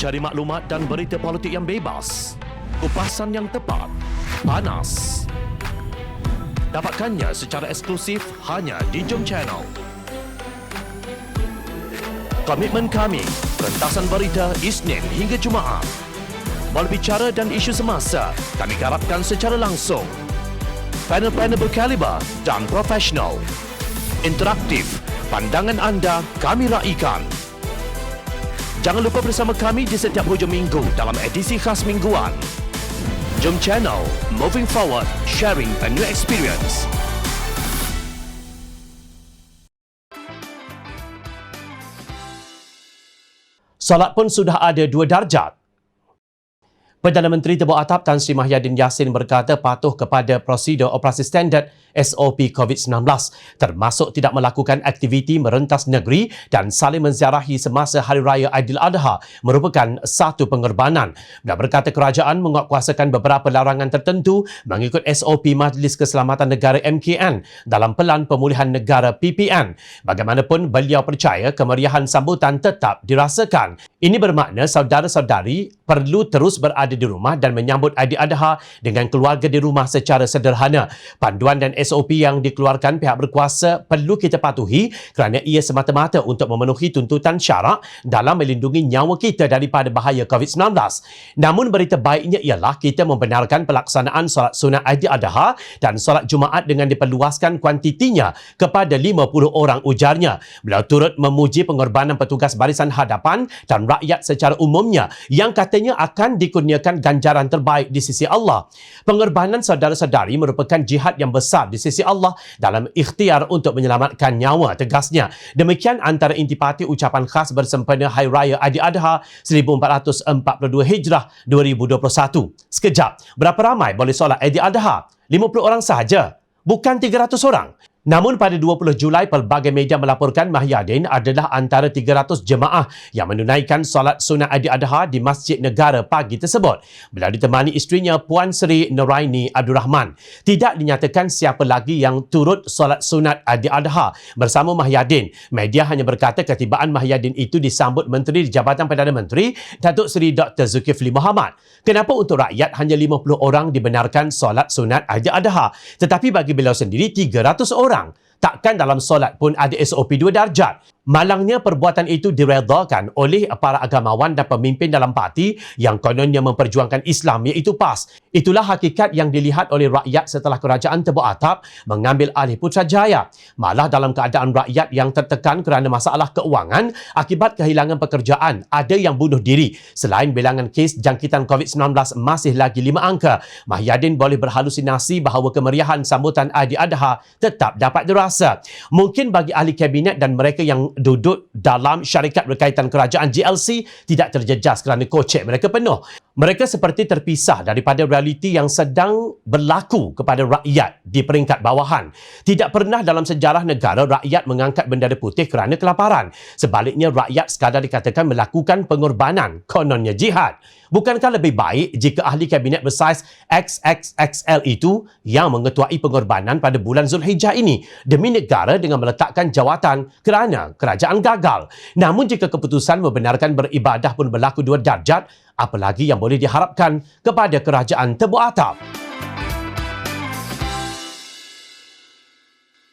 Cari maklumat dan berita politik yang bebas, kupasan yang tepat, panas. Dapatkannya secara eksklusif hanya di Jom Channel. Komitmen kami, pentasan berita Isnin hingga Jumaat. Berbicara dan isu semasa, kami garapkan secara langsung. Panel-panel berkaliber dan profesional. Interaktif, pandangan anda kami raikan. Jangan lupa bersama kami di setiap hujung minggu dalam edisi khas mingguan. Jom Channel, moving forward, sharing a new experience. Solat pun sudah ada 2 darjat. Perdana Menteri Tebuk Atap Tan Sri Mahyadin Yassin berkata patuh kepada prosedur operasi standard SOP COVID-19 termasuk tidak melakukan aktiviti merentas negeri dan saling menziarahi semasa Hari Raya Aidiladha merupakan satu pengorbanan. Dan berkata kerajaan menguatkuasakan beberapa larangan tertentu mengikut SOP Majlis Keselamatan Negara MKN dalam Pelan Pemulihan Negara PPN. Bagaimanapun beliau percaya kemeriahan sambutan tetap dirasakan. Ini bermakna saudara-saudari perlu terus berada di rumah dan menyambut Aidiladha dengan keluarga di rumah secara sederhana. Panduan dan SOP yang dikeluarkan pihak berkuasa perlu kita patuhi kerana ia semata-mata untuk memenuhi tuntutan syarak dalam melindungi nyawa kita daripada bahaya COVID-19. Namun berita baiknya ialah kita membenarkan pelaksanaan solat sunat Aidiladha dan solat Jumaat dengan diperluaskan kuantitinya kepada 50 orang, ujarnya. Beliau turut memuji pengorbanan petugas barisan hadapan dan rakyat secara umumnya yang katanya akan dikurniakan ganjaran terbaik di sisi Allah. Pengorbanan saudara-saudari merupakan jihad yang besar di sisi Allah dalam ikhtiar untuk menyelamatkan nyawa, tegasnya. Demikian antara intipati ucapan khas bersempena Hari Raya Aidiladha 1442 Hijrah 2021. Sekejap, berapa ramai boleh solat Aidiladha? 50 orang sahaja, bukan 300 orang. Namun pada 20 Julai, pelbagai media melaporkan Mahyadin adalah antara 300 jemaah yang menunaikan solat sunat Aidiladha di Masjid Negara pagi tersebut. Beliau ditemani isterinya Puan Sri Nuraini Abdul Rahman. Tidak dinyatakan siapa lagi yang turut solat sunat Aidiladha bersama Mahyadin. Media hanya berkata ketibaan Mahyadin itu disambut Menteri di Jabatan Perdana Menteri Datuk Seri Dr. Zulkifli Mohamad. Kenapa untuk rakyat hanya 50 orang dibenarkan solat sunat Aidiladha, tetapi bagi beliau sendiri 300 orang? Takkan dalam solat pun ada SOP 2 darjat? Malangnya perbuatan itu diredakan oleh para agamawan dan pemimpin dalam parti yang kononnya memperjuangkan Islam, iaitu PAS. Itulah hakikat yang dilihat oleh rakyat setelah kerajaan Tebuk Atap mengambil alih Putrajaya. Malah dalam keadaan rakyat yang tertekan kerana masalah keuangan akibat kehilangan pekerjaan, ada yang bunuh diri. Selain bilangan kes jangkitan COVID-19 masih lagi 5 angka, Mahyadin boleh berhalusinasi bahawa kemeriahan sambutan Aidiladha tetap dapat dirasa. Mungkin bagi ahli kabinet dan mereka yang duduk dalam syarikat berkaitan kerajaan GLC tidak terjejas kerana kocek mereka penuh. Mereka seperti terpisah daripada realiti yang sedang berlaku kepada rakyat di peringkat bawahan. Tidak pernah dalam sejarah negara rakyat mengangkat bendera putih kerana kelaparan. Sebaliknya rakyat sekadar dikatakan melakukan pengorbanan, kononnya jihad. Bukankah lebih baik jika ahli kabinet bersaiz XXXL itu yang mengetuai pengorbanan pada bulan Zulhijjah ini demi negara dengan meletakkan jawatan kerana kerajaan gagal? Namun jika keputusan membenarkan beribadah pun berlaku 2 darjat, apa lagi yang boleh diharapkan kepada kerajaan Tebuk Atap?